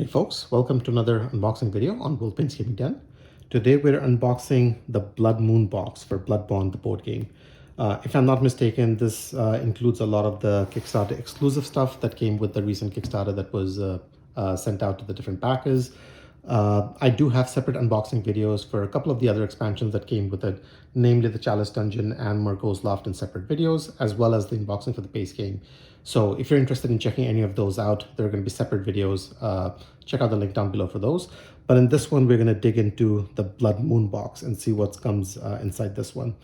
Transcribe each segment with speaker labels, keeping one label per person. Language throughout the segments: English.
Speaker 1: Hey folks, welcome to another unboxing video on Wolfpain's Gaming Den. Today we're unboxing the Blood Moon box for Bloodborne, the board game. If I'm not mistaken, this includes a lot of the Kickstarter exclusive stuff that came with the recent Kickstarter that was sent out to the different backers. I do have separate unboxing videos for a couple of the other expansions that came with it, namely the Chalice Dungeon and Murko's Loft in separate videos, as well as the unboxing for the base game. So if you're interested in checking any of those out, there are going to be separate videos. Check out the link down below for those. But in this one, we're going to dig into the Blood Moon box and see what comes inside this one.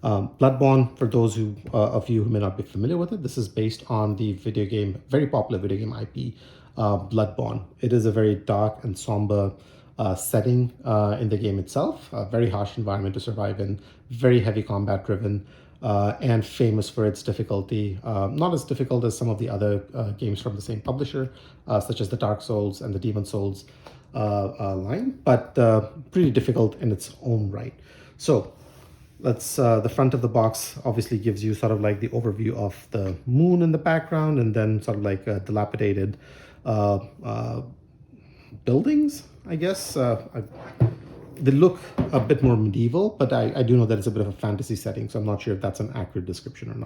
Speaker 1: Bloodborne, for those of you who may not be familiar with it, this is based on the video game, very popular video game IP, Bloodborne. It is a very dark and somber setting in the game itself, a very harsh environment to survive in, very heavy combat driven, and famous for its difficulty. Not as difficult as some of the other games from the same publisher, such as the Dark Souls and the Demon Souls line, but pretty difficult in its own right. So let's the front of the box obviously gives you sort of like the overview of the moon in the background, and then sort of like a dilapidated buildings, I guess. They look a bit more medieval, but I do know that it's a bit of a fantasy setting, so I'm not sure if that's an accurate description or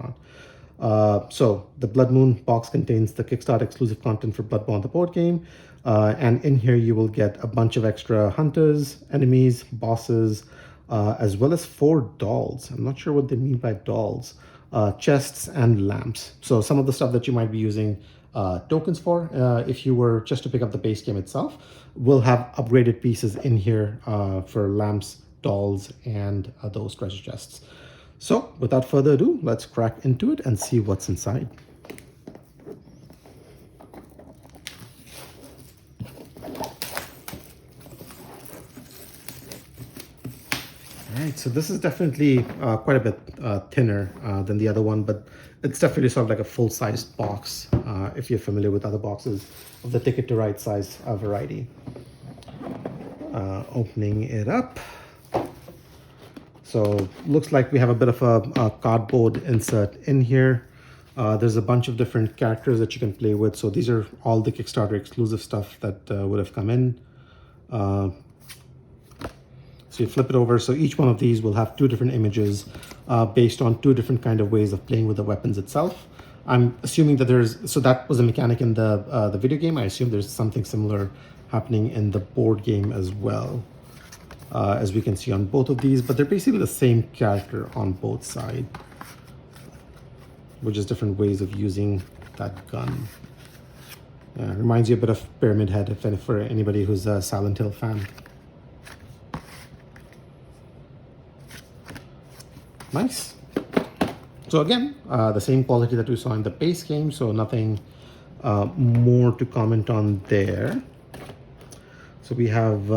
Speaker 1: not. So the Blood Moon box contains the Kickstarter exclusive content for Bloodborne, the board game. And in here you will get a bunch of extra hunters, enemies, bosses, as well as 4 dolls. I'm not sure what they mean by dolls. Chests and lamps. So some of the stuff that you might be using tokens for, if you were just to pick up the base game itself, we'll have upgraded pieces in here for lamps, dolls, and those treasure chests. So without further ado, let's crack into it and see what's inside. All right, so this is definitely quite a bit thinner than the other one, but it's definitely sort of like a full-sized box if you're familiar with other boxes of the Ticket to Ride size variety. Opening it up. So looks like we have a bit of a cardboard insert in here. There's a bunch of different characters that you can play with. So these are all the Kickstarter exclusive stuff that would have come in. So you flip it over. So each one of these will have 2 different images based on 2 different kind of ways of playing with the weapons itself. I'm assuming that so that was a mechanic in the video game. I assume there's something similar happening in the board game as well, as we can see on both of these, but they're basically the same character on both sides, which is different ways of using that gun. Reminds you a bit of Pyramid Head, for anybody who's a Silent Hill fan. Nice. So again, the same quality that we saw in the base game, so nothing more to comment on there. So we have,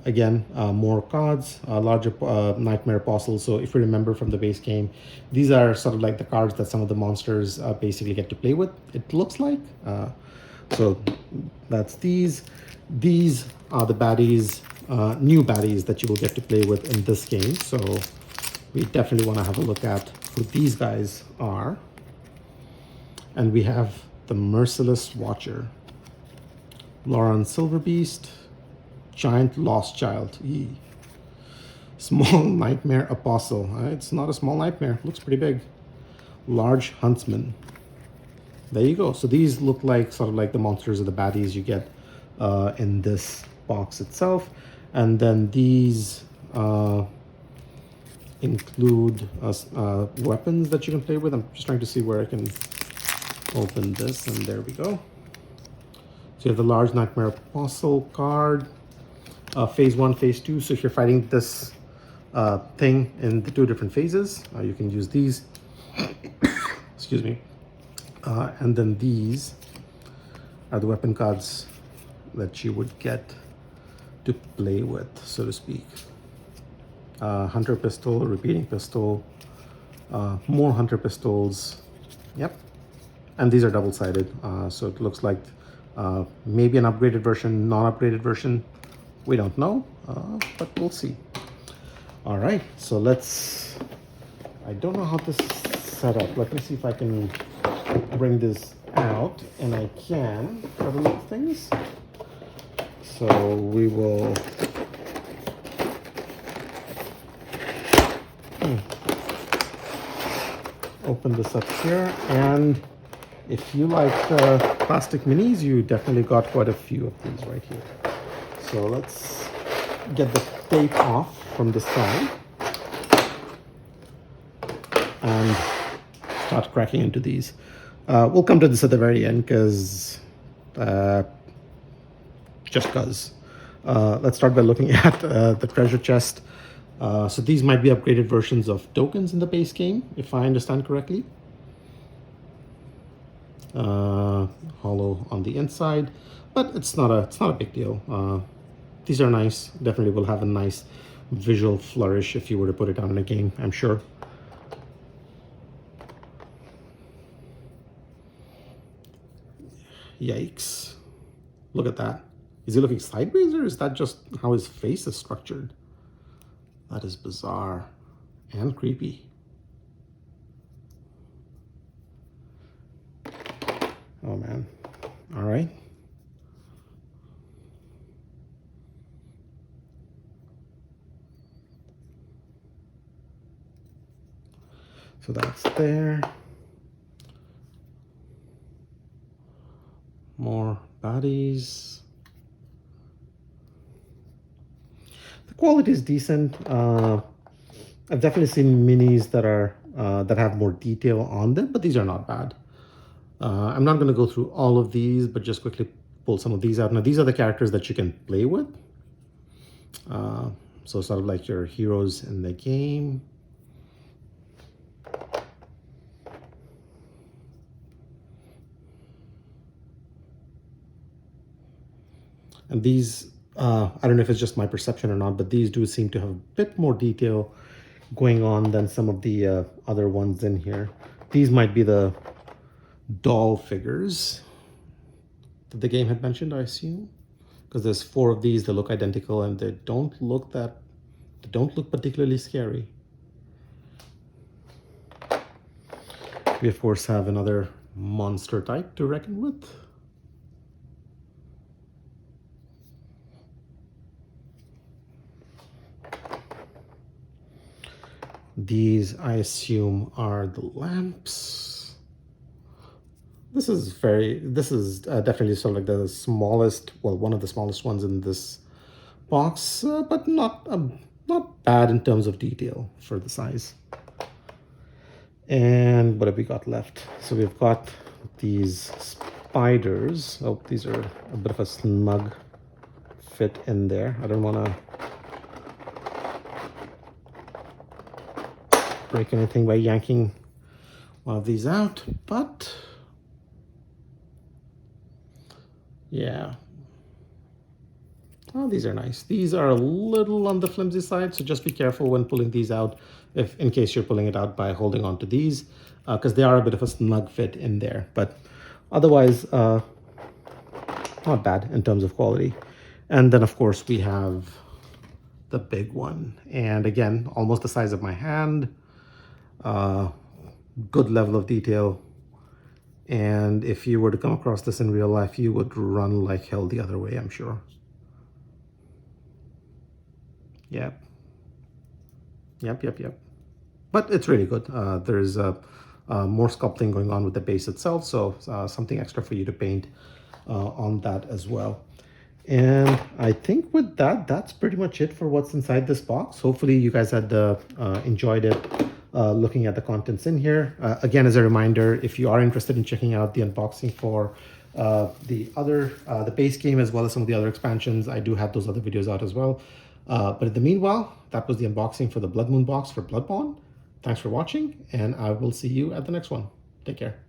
Speaker 1: again, more cards, larger Nightmare Apostle. So if you remember from the base game, these are sort of like the cards that some of the monsters basically get to play with, it looks like. So that's these. These are the baddies, new baddies that you will get to play with in this game. So we definitely want to have a look at who these guys are. And we have the Merciless Watcher, Lauren Silverbeast, Giant Lost Child, Small Nightmare Apostle. It's not a small nightmare, looks pretty big. Large Huntsman. There you go. So these look like sort of like the monsters or the baddies you get in this box itself. And then these include weapons that you can play with. I'm just trying to see where I can open this, and there we go. So you have the Large Nightmare Apostle card, phase 1, phase 2. So if you're fighting this thing in the 2 different phases, you can use these. Excuse me. And then these are the weapon cards that you would get to play with, so to speak. Hunter pistol, repeating pistol, more hunter pistols. Yep. And these are double-sided, so it looks like maybe an upgraded version, non-upgraded version. We don't know, but we'll see. All right, so I don't know how this is set up. Let me see if I can bring this out, and I can have a look at things. So we will open this up here, and if you like plastic minis, you definitely got quite a few of these right here. So let's get the tape off from the side and start cracking into these. We'll come to this at the very end because just because. Let's start by looking at the treasure chest. So these might be upgraded versions of tokens in the base game, if I understand correctly. Hollow on the inside, but it's not a big deal. These are nice. Definitely will have a nice visual flourish if you were to put it on in a game, I'm sure. Yikes. Look at that. Is he looking sideways, or is that just how his face is structured? That is bizarre and creepy. Oh man. All right. So that's there. More bodies. The quality is decent. I've definitely seen minis that are that have more detail on them, but these are not bad. I'm not going to go through all of these, but just quickly pull some of these out. Now, these are the characters that you can play with. So sort of like your heroes in the game. And these, I don't know if it's just my perception or not, but these do seem to have a bit more detail going on than some of the other ones in here. These might be the doll figures that the game had mentioned, I assume, because there's 4 of these that look identical and they don't look particularly scary. We of course have another monster type to reckon with. These, I assume, are the lamps. This is definitely sort of like the smallest, well, one of the smallest ones in this box, but not bad in terms of detail for the size. And what have we got left? So we've got these spiders. Oh, these are a bit of a snug fit in there. I don't want to break anything by yanking one of these out, but yeah. Oh, these are nice. These are a little on the flimsy side, so just be careful when pulling these out, in case you're pulling it out by holding on to these, because they are a bit of a snug fit in there. But otherwise, not bad in terms of quality. And then, of course, we have the big one. And again, almost the size of my hand. Good level of detail. And if you were to come across this in real life, you would run like hell the other way, I'm sure. Yep. But it's really good. There's more sculpting going on with the base itself, so something extra for you to paint on that as well. And I think with that, that's pretty much it for what's inside this box. Hopefully you guys had enjoyed it, looking at the contents in here. Again, as a reminder, if you are interested in checking out the unboxing for the base game as well as some of the other expansions, I do have those other videos out as well. But in the meanwhile, that was the unboxing for the Blood Moon box for Bloodborne. Thanks for watching, and I will see you at the next one. Take care.